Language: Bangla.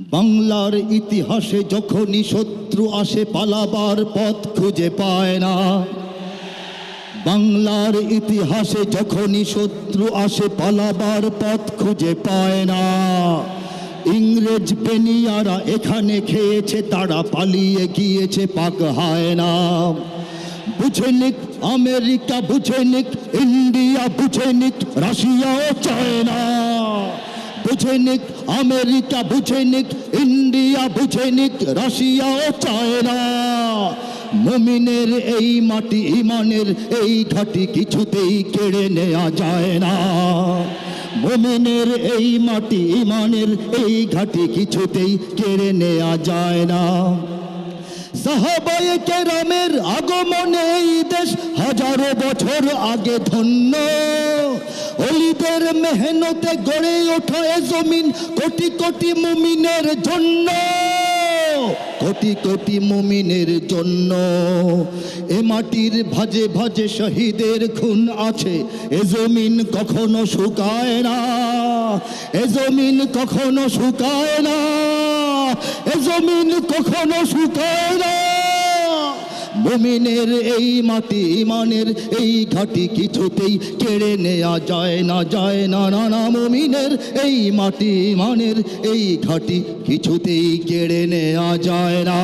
বাংলার ইতিহাসে যখনই শত্রু আসে পালাবার পথ খুঁজে পায় না। বাংলার ইতিহাসে যখনই শত্রু আসে পালাবার পথ খুঁজে পায় না। ইংরেজ বেনিয়ারা এখানে খেয়েছে, তারা পালিয়ে গিয়েছে পাক হয় না। বুঝে নিক আমেরিকা, বুঝে নিক ইন্ডিয়া, বুঝে নিক রাশিয়া ও চায়না। বুঝে নিক আমেরিকা, বুঝে নিক ইন্ডিয়া, বুঝে নিক রাশিয়া ও চায়না। মুমিনের এই মাটি, ইমানের এই ঘাটি কিছুতেই কেড়ে নেওয়া যায় না। মুমিনের এই মাটি, ইমানের এই ঘাটি কিছুতেই কেড়ে নেওয়া যায় না। সাহাবায়ে কেরামের আগমনে এই দেশ হাজারো বছর আগে ধন্য। ওলিদের মেহনতে গড়ে ওঠা এ জমিন কোটি কোটি মুমিনের জন্য, কোটি কোটি মুমিনের জন্য। এ মাটির ভাজে ভাজে শহীদের খুন আছে, এ জমিন কখনো শুকায় না। এ জমিন কখনো শুকায় না, এ জমিন কখনো শুকায় না। মুমিনের এই মাটি, ইমানের এই ঘাটি কিছুতেই কেড়ে নেওয়া যায় না, যায় না, না না। মুমিনের এই মাটি, ইমানের এই ঘাটি কিছুতেই কেড়ে নেওয়া যায় না।